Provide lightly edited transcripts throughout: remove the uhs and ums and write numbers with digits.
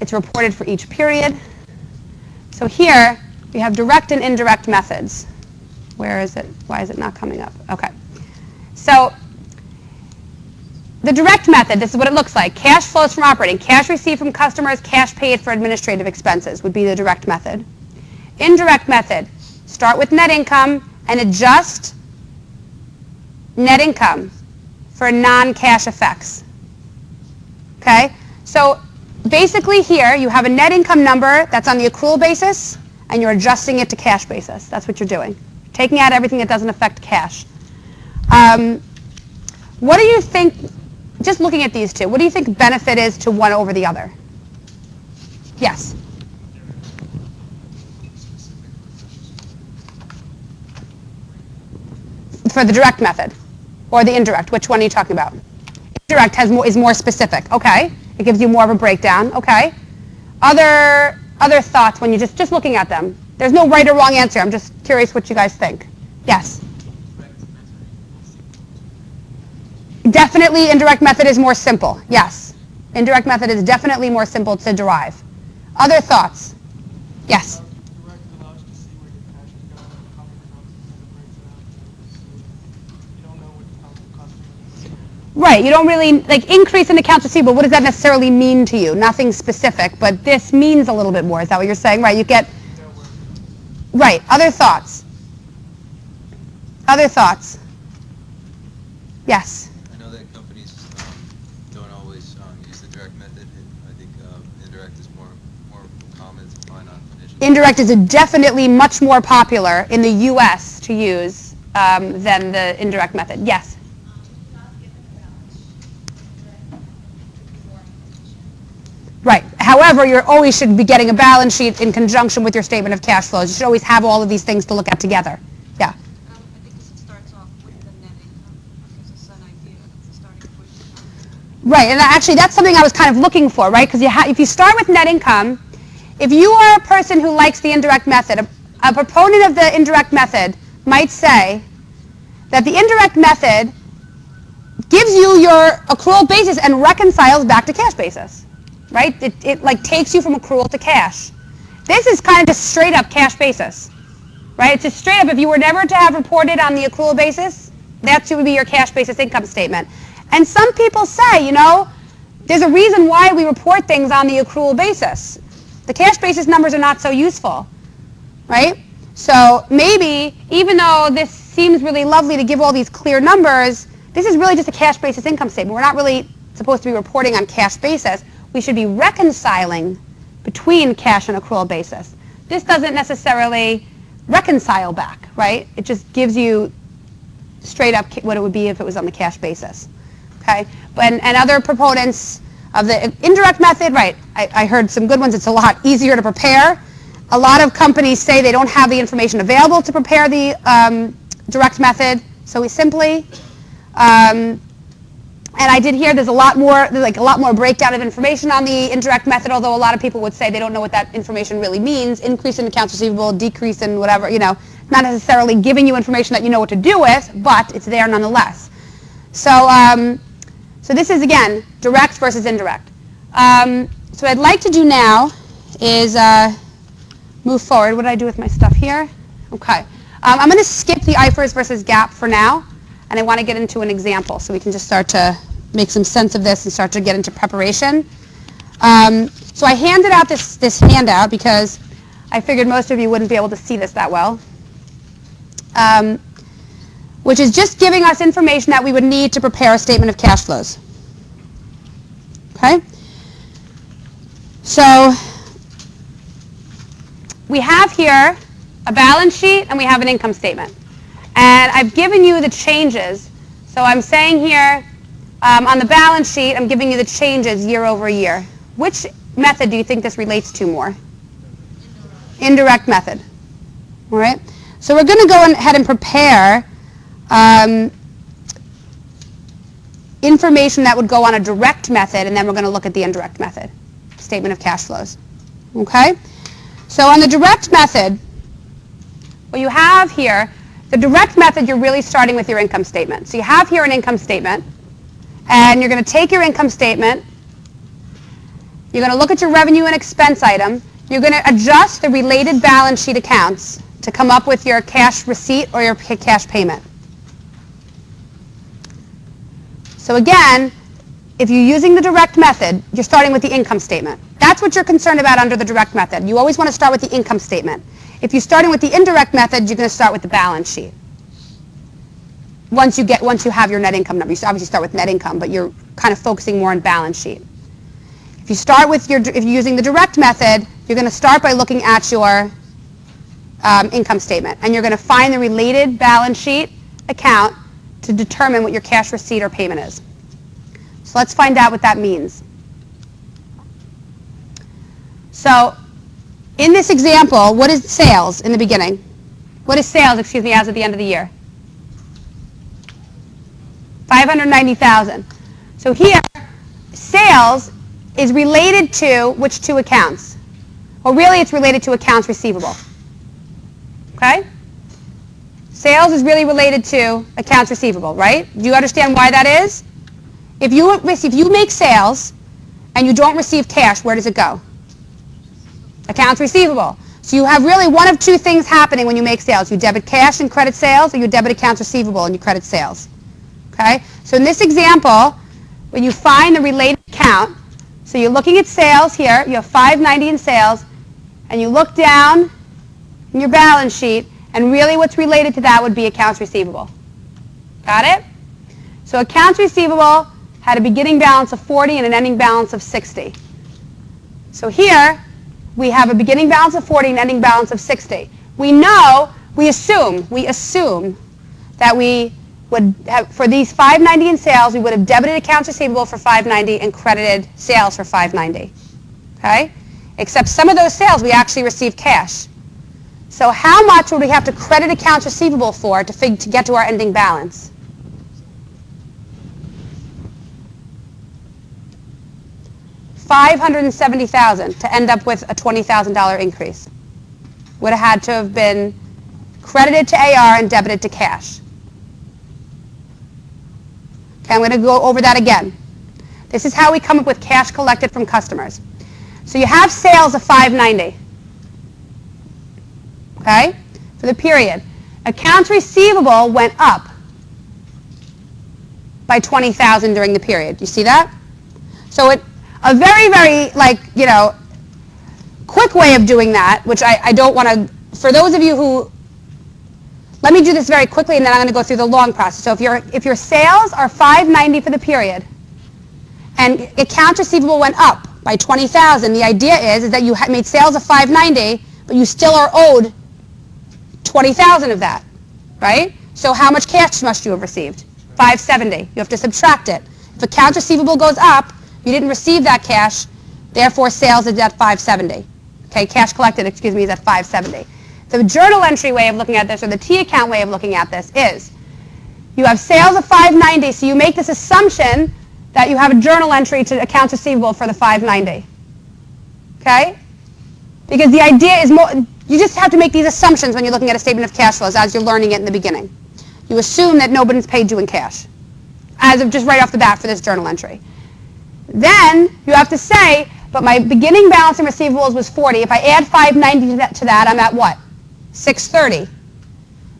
It's reported for each period. So here, we have direct and indirect methods. Where is it? Why is it not coming up? Okay. So the direct method, this is what it looks like. Cash flows from operating. Cash received from customers, cash paid for administrative expenses would be the direct method. Indirect method, start with net income and adjust net income for non-cash effects. Okay? So basically here, you have a net income number that's on the accrual basis, and you're adjusting it to cash basis. That's what you're doing. Taking out everything that doesn't affect cash. What do you think, just looking at these two, what do you think benefit is to one over the other? Yes? For the direct method or the indirect, which one are you talking about? Indirect is more specific. Okay. It gives you more of a breakdown. Okay. Other thoughts when you're just looking at them? There's no right or wrong answer. I'm just curious what you guys think. Yes? Definitely indirect method is more simple. Yes. Indirect method is definitely more simple to derive. Other thoughts? Yes? Direct allows you to see where your cash is going, how many months, and it breaks it out. So you don't know what the customer is. Right. You don't really, like, increase in accounts receivable. What does that necessarily mean to you? Nothing specific, but this means a little bit more. Is that what you're saying? Right. You get... Right. Other thoughts? Other thoughts? Yes? I know that companies don't always use the direct method. I think indirect is more common to find on financial. Indirect is definitely much more popular in the U.S. to use than the indirect method. Yes? Right. However, you always should be getting a balance sheet in conjunction with your statement of cash flows. You should always have all of these things to look at together. Yeah? I think it starts off with the net income. It gives us an idea of the starting point. Right, and actually that's something I was kind of looking for, right? Because if you start with net income, if you are a person who likes the indirect method, a proponent of the indirect method might say that the indirect method gives you your accrual basis and reconciles back to cash basis. Right? It like takes you from accrual to cash. This is kind of just straight up cash basis. Right? It's just straight up, if you were never to have reported on the accrual basis, that would be your cash basis income statement. And some people say, you know, there's a reason why we report things on the accrual basis. The cash basis numbers are not so useful. Right? So maybe, even though this seems really lovely to give all these clear numbers, this is really just a cash basis income statement. We're not really supposed to be reporting on cash basis. We should be reconciling between cash and accrual basis. This doesn't necessarily reconcile back, right? It just gives you straight up what it would be if it was on the cash basis. Okay? And other proponents of the indirect method, right, I heard some good ones. It's a lot easier to prepare. A lot of companies say they don't have the information available to prepare the direct method, so we simply and I did hear there's a lot more breakdown of information on the indirect method, although a lot of people would say they don't know what that information really means. Increase in accounts receivable, decrease in whatever, you know, not necessarily giving you information that you know what to do with, but it's there nonetheless. So, so this is, again, direct versus indirect. So what I'd like to do now is move forward. What did I do with my stuff here? Okay. I'm going to skip the IFRS versus GAAP for now. And I want to get into an example so we can just start to make some sense of this and start to get into preparation. So I handed out this handout because I figured most of you wouldn't be able to see this that well, which is just giving us information that we would need to prepare a statement of cash flows. Okay? So we have here a balance sheet and we have an income statement. And I've given you the changes. So I'm saying here on the balance sheet, I'm giving you the changes year over year. Which method do you think this relates to more? Indirect method. All right. So we're going to go ahead and prepare information that would go on a direct method, and then we're going to look at the indirect method, statement of cash flows. Okay? So on the direct method, what you have here, the direct method, you're really starting with your income statement. So you have here an income statement, and you're going to take your income statement, You're going to look at your revenue and expense item. You're going to adjust the related balance sheet accounts to come up with your cash receipt or your cash payment. So again, if you're using the direct method, you're starting with the income statement. That's what you're concerned about under the direct method. You always want to start with the income statement. If you're starting with the indirect method, you're going to start with the balance sheet. Once you have your net income number, you obviously start with net income, but you're kind of focusing more on balance sheet. If you're using the direct method, you're going to start by looking at your income statement, and you're going to find the related balance sheet account to determine what your cash receipt or payment is. So let's find out what that means. So in this example, what is sales in the beginning? What is sales, as of the end of the year? $590,000. So here, sales is related to which two accounts? Well, really it's related to accounts receivable. Okay? Sales is really related to accounts receivable, right? Do you understand why that is? If you make sales and you don't receive cash, where does it go? Accounts receivable. So you have really one of two things happening when you make sales. You debit cash and credit sales, or you debit accounts receivable and you credit sales. Okay? So in this example, when you find the related account, so you're looking at sales here, you have $590 in sales, and you look down in your balance sheet, and really what's related to that would be accounts receivable. Got it? So accounts receivable had a beginning balance of 40 and an ending balance of 60. So here, we have a beginning balance of 40 and ending balance of 60. We assume that we would have, for these $590 in sales, we would have debited accounts receivable for $590 and credited sales for $590. Okay? Except some of those sales we actually received cash. So how much would we have to credit accounts receivable for to get to our ending balance? $570,000 to end up with a $20,000 increase. Would have had to have been credited to AR and debited to cash. Okay, I'm going to go over that again. This is how we come up with cash collected from customers. So you have sales of $590. Okay, for the period. Accounts receivable went up by $20,000 during the period. You see that? So a very, very, quick way of doing that, which I don't want to, for those of you who, let me do this very quickly and then I'm going to go through the long process. So if your sales are $590 for the period and accounts receivable went up by $20,000, the idea is that you made sales of $590, but you still are owed $20,000 of that, right? So how much cash must you have received? $570. You have to subtract it. If accounts receivable goes up, you didn't receive that cash, therefore sales is at $570. Okay, cash collected, is at $570. The journal entry way of looking at this, or the T account way of looking at this, is you have sales of $590, so you make this assumption that you have a journal entry to accounts receivable for the $590. Okay? Because the idea is you just have to make these assumptions when you're looking at a statement of cash flows as you're learning it in the beginning. You assume that nobody's paid you in cash, as of just right off the bat for this journal entry. Then you have to say, but my beginning balance in receivables was 40. If I add $590 to that, I'm at what? $630.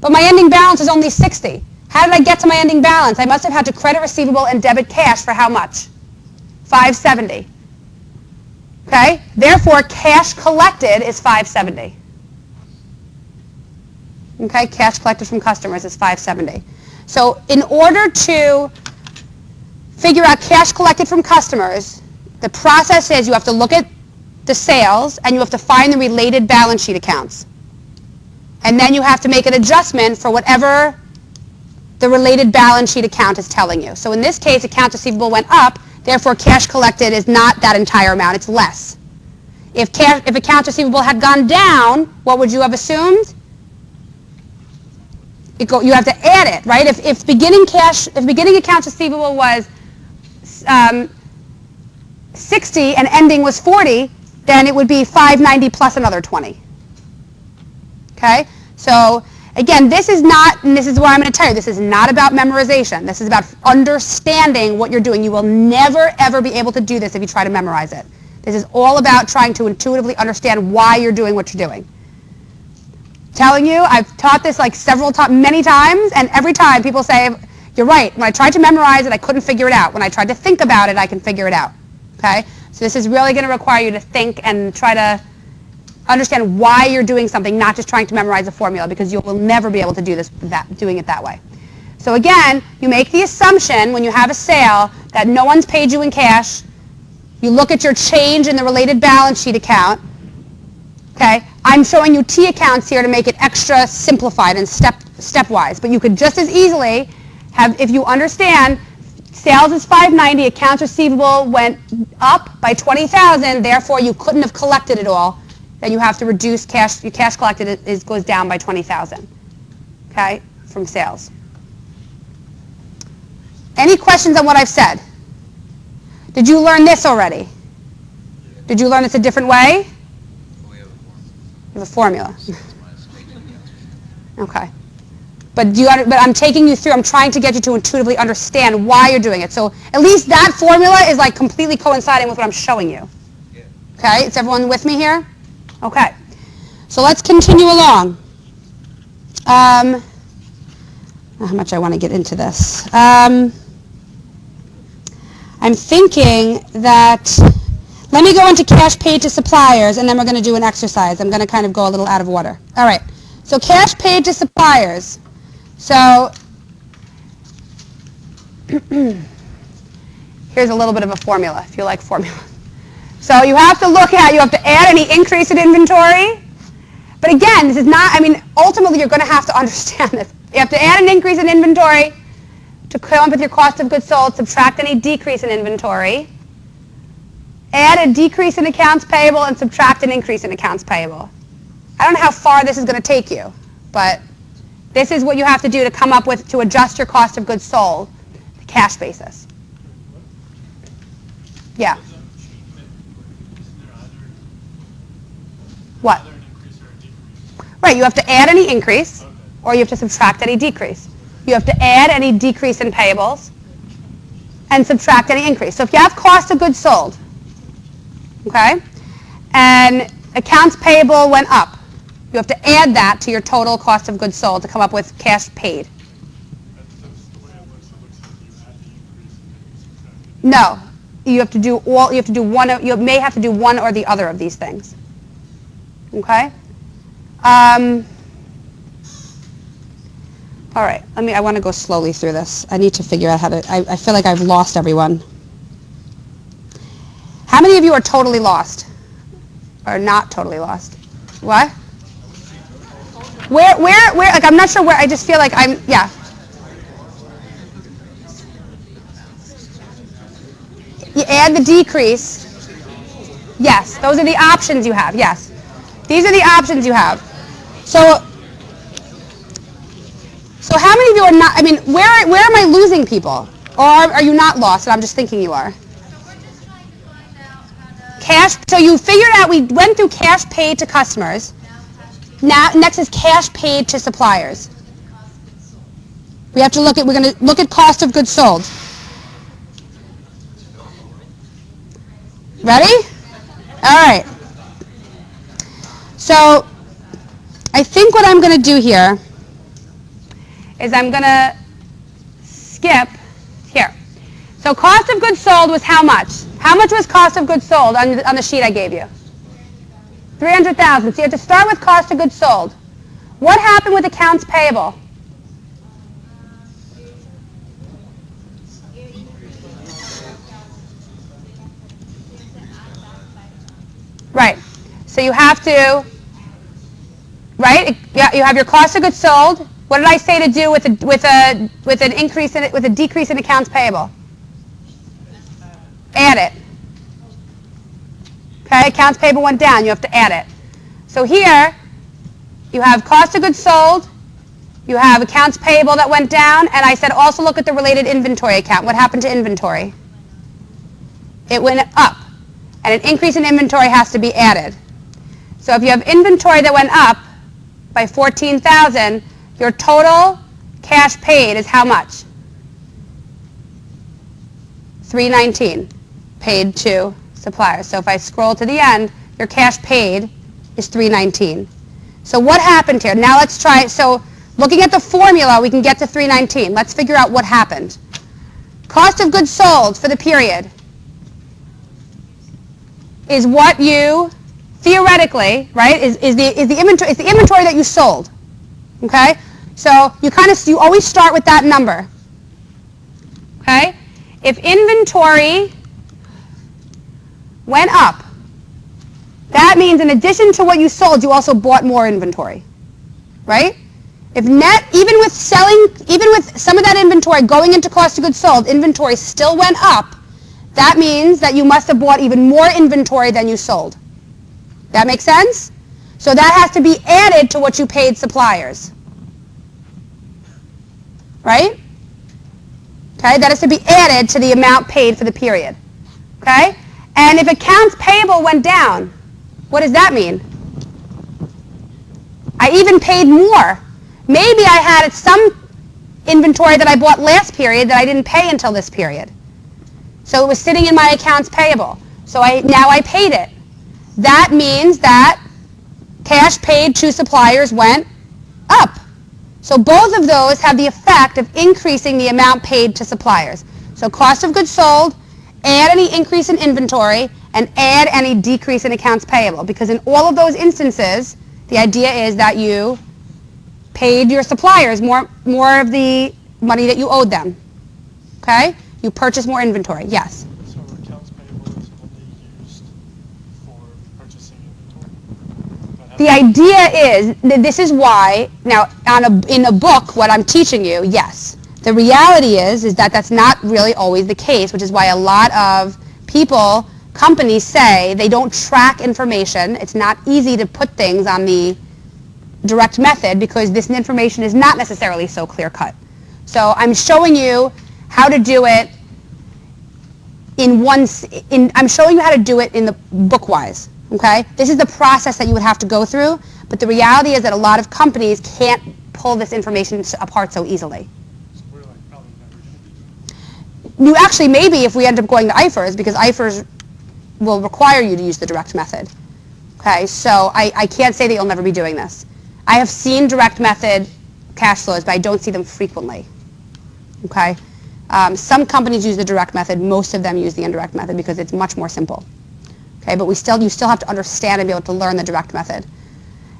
But my ending balance is only 60. How did I get to my ending balance? I must have had to credit receivable and debit cash for how much? $570. Okay? Therefore, cash collected is $570. Okay? Cash collected from customers is $570. So in order to figure out cash collected from customers, the process is you have to look at the sales and you have to find the related balance sheet accounts. And then you have to make an adjustment for whatever the related balance sheet account is telling you. So in this case, accounts receivable went up, therefore cash collected is not that entire amount, it's less. If accounts receivable had gone down, what would you have assumed? You have to add it, right? If beginning accounts receivable was 60 and ending was 40, then it would be 590 plus another 20. Okay? So again, this is not, and this is what I'm going to tell you, this is not about memorization. This is about understanding what you're doing. You will never, ever be able to do this if you try to memorize it. This is all about trying to intuitively understand why you're doing what you're doing. Telling you, I've taught this like many times, and every time people say, you're right. When I tried to memorize it, I couldn't figure it out. When I tried to think about it, I can figure it out. Okay? So this is really going to require you to think and try to understand why you're doing something, not just trying to memorize a formula, because you will never be able to do this doing it that way. So again, you make the assumption when you have a sale that no one's paid you in cash. You look at your change in the related balance sheet account. Okay? I'm showing you T accounts here to make it extra simplified and stepwise, but you could just as easily have, if you understand, sales is $590, accounts receivable went up by $20,000, therefore you couldn't have collected it all, then you have to reduce cash. Your cash collected goes down by $20,000, okay, from sales. Any questions on what I've said? Did you learn this already? Did you learn this a different way? We have You have a formula. Okay. But I'm taking you through, I'm trying to get you to intuitively understand why you're doing it. So at least that formula is like completely coinciding with what I'm showing you. Yeah. Okay, is everyone with me here? Okay. So let's continue along. How much I want to get into this. I'm thinking that, let me go into cash paid to suppliers, and then we're going to do an exercise. I'm going to kind of go a little out of order. All right. So cash paid to suppliers. So here's a little bit of a formula, if you like formula. So you have to add any increase in inventory. But again, this is not, ultimately you're going to have to understand this. You have to add an increase in inventory to come up with your cost of goods sold, subtract any decrease in inventory, add a decrease in accounts payable, and subtract an increase in accounts payable. I don't know how far this is going to take you, but this is what you have to do to come up with, to adjust your cost of goods sold, the cash basis. Yeah. What? Right, you have to add any increase, or you have to subtract any decrease. You have to add any decrease in payables, and subtract any increase. So if you have cost of goods sold, okay, and accounts payable went up, you have to add that to your total cost of goods sold to come up with cash paid. No, you have to do one. You may have to do one or the other of these things. Okay. All right. I want to go slowly through this. I need to figure out how to. I feel like I've lost everyone. How many of you are totally lost, or not totally lost? What? Where? Like, I'm not sure where. I just feel like yeah. You add the decrease. Yes, those are the options you have. Yes, these are the options you have. So how many of you are not? Where am I losing people, or are you not lost? And I'm just thinking you are. So we're just trying to find out how to... Cash. So you figured out we went through cash paid to customers. Now next is cash paid to suppliers. We're going to look at cost of goods sold. Ready? All right. So I think what I'm going to do here is I'm going to skip here. So cost of goods sold was how much? How much was cost of goods sold on the sheet I gave you? 300,000. So you have to start with cost of goods sold. What happened with accounts payable? Right. So you have to, right? You have your cost of goods sold. What did I say to do with an increase in it, with a decrease in accounts payable? Add it. Okay, accounts payable went down. You have to add it. So here, you have cost of goods sold. You have accounts payable that went down, and I said also look at the related inventory account. What happened to inventory? It went up, and an increase in inventory has to be added. So if you have inventory that went up by 14,000, your total cash paid is how much? 319 paid to suppliers. So if I scroll to the end, your cash paid is $319. So what happened here? Now let's try, so looking at the formula, we can get to $319. Let's figure out what happened. Cost of goods sold for the period is what you theoretically, right, is the inventory that you sold. Okay? So you always start with that number. Okay? If inventory went up, that means in addition to what you sold, you also bought more inventory. Right? If net, even with some of that inventory going into cost of goods sold, inventory still went up, that means that you must have bought even more inventory than you sold. That makes sense? So that has to be added to what you paid suppliers. Right? Okay, that has to be added to the amount paid for the period. Okay? And if accounts payable went down, what does that mean? I even paid more. Maybe I had some inventory that I bought last period that I didn't pay until this period. So it was sitting in my accounts payable. So now I paid it. That means that cash paid to suppliers went up. So both of those have the effect of increasing the amount paid to suppliers. So cost of goods sold, add any increase in inventory, and add any decrease in accounts payable. Because in all of those instances, the idea is that you paid your suppliers more of the money that you owed them. Okay? You purchased more inventory. Yes? So accounts payable is only used for purchasing inventory? The idea is, this is why, now in a book, what I'm teaching you, yes. The reality is that that's not really always the case, which is why a lot of people, companies say they don't track information. It's not easy to put things on the direct method because this information is not necessarily so clear-cut. So I'm showing you how to do it I'm showing you how to do it in the book-wise. Okay? This is the process that you would have to go through, but the reality is that a lot of companies can't pull this information apart so easily. So we're like probably never going to be doing You actually maybe if we end up going to IFRS, because IFRS will require you to use the direct method. Okay, so I can't say that you'll never be doing this. I have seen direct method cash flows, but I don't see them frequently. Okay, some companies use the direct method. Most of them use the indirect method because it's much more simple. Okay, but you still have to understand and be able to learn the direct method.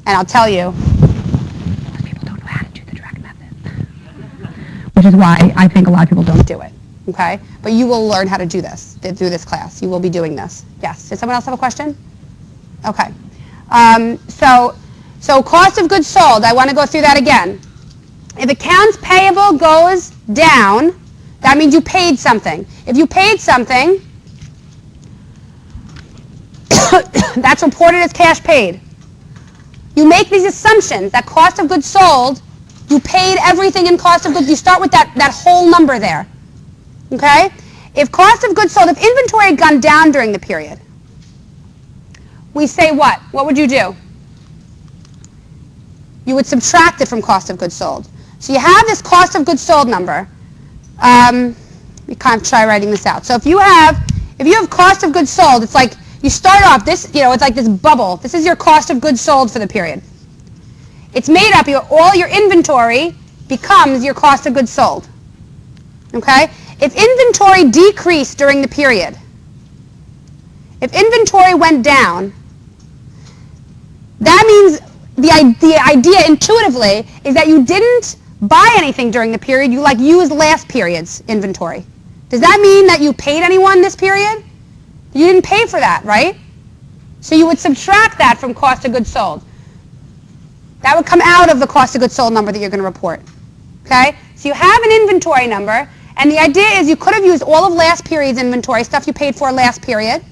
And I'll tell you, most people don't know how to do the direct method, which is why I think a lot of people don't do it. Okay, but you will learn how to do this through this class. You will be doing this. Yes. Did someone else have a question? Okay. So cost of goods sold. I want to go through that again. If accounts payable goes down, that means you paid something. If you paid something, that's reported as cash paid. You make these assumptions that cost of goods sold, you paid everything in cost of goods. You start with that whole number there. Okay? If cost of goods sold, if inventory had gone down during the period, we say what? What would you do? You would subtract it from cost of goods sold. So you have this cost of goods sold number. We kind of try writing this out. So if you have cost of goods sold, it's like you start off this, it's like this bubble. This is your cost of goods sold for the period. It's made up, all your inventory becomes your cost of goods sold. Okay? If inventory decreased during the period, if inventory went down, that means the idea intuitively is that you didn't buy anything during the period, you used last period's inventory. Does that mean that you paid anyone this period? You didn't pay for that, right? So you would subtract that from cost of goods sold. That would come out of the cost of goods sold number that you're going to report. Okay? So you have an inventory number, and the idea is you could have used all of last period's inventory, stuff you paid for last period,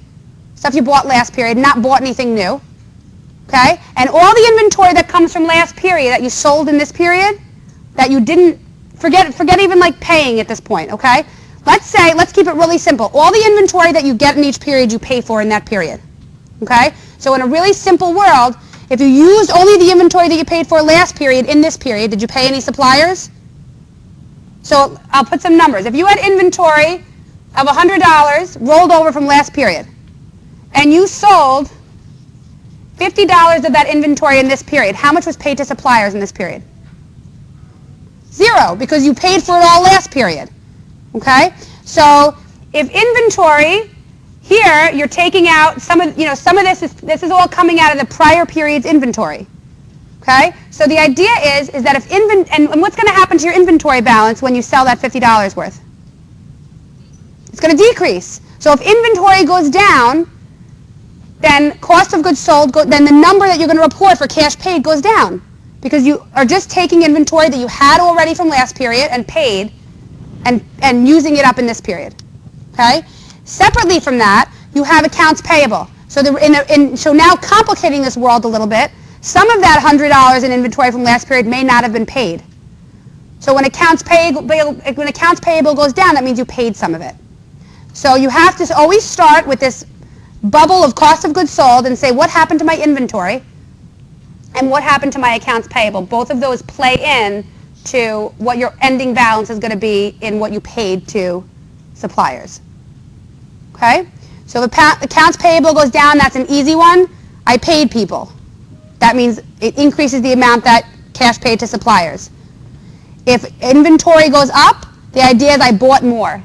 stuff you bought last period, not bought anything new. Okay? And all the inventory that comes from last period that you sold in this period, that you didn't, forget even paying at this point, okay? Let's keep it really simple. All the inventory that you get in each period, you pay for in that period. Okay? So in a really simple world, if you used only the inventory that you paid for last period in this period, did you pay any suppliers? So I'll put some numbers. If you had inventory of $100 rolled over from last period, and you sold $50 of that inventory in this period, how much was paid to suppliers in this period? 0, because you paid for it all last period. Okay? So if inventory, here you're taking out some of this is all coming out of the prior period's inventory. Okay? So the idea is that if and what's going to happen to your inventory balance when you sell that $50 worth? It's going to decrease. So if inventory goes down, then cost of goods sold, then the number that you're going to report for cash paid goes down, because you are just taking inventory that you had already from last period and paid and using it up in this period. Okay? Separately from that, you have accounts payable. So so now complicating this world a little bit, some of that $100 in inventory from last period may not have been paid. So when accounts payable goes down, that means you paid some of it. So you have to always start with this bubble of cost of goods sold and say, what happened to my inventory and what happened to my accounts payable? Both of those play in to what your ending balance is going to be in what you paid to suppliers. Okay? So if accounts payable goes down, that's an easy one. I paid people. That means it increases the amount that cash paid to suppliers. If inventory goes up, the idea is I bought more.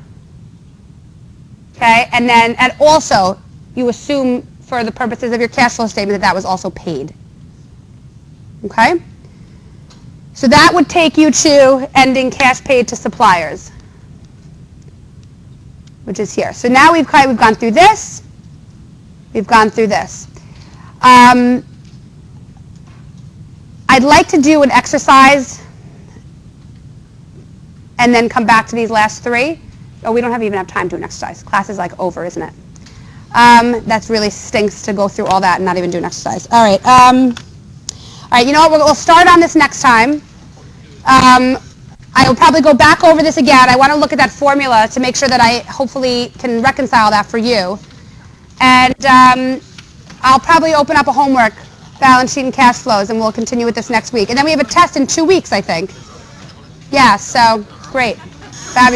Okay? And also, you assume for the purposes of your cash flow statement that was also paid. Okay? So that would take you to ending cash paid to suppliers, which is here. So now we've gone through this. We've gone through this. I'd like to do an exercise and then come back to these last three. Oh, we don't even have time to do an exercise. Class is like over, isn't it? That really stinks to go through all that and not even do an exercise. All right. All right, you know what? We'll start on this next time. I will probably go back over this again. I want to look at that formula to make sure that I hopefully can reconcile that for you. And I'll probably open up a homework, balance sheet and cash flows, and we'll continue with this next week. And then we have a test in 2 weeks, I think. Yeah, so great. Fabulous.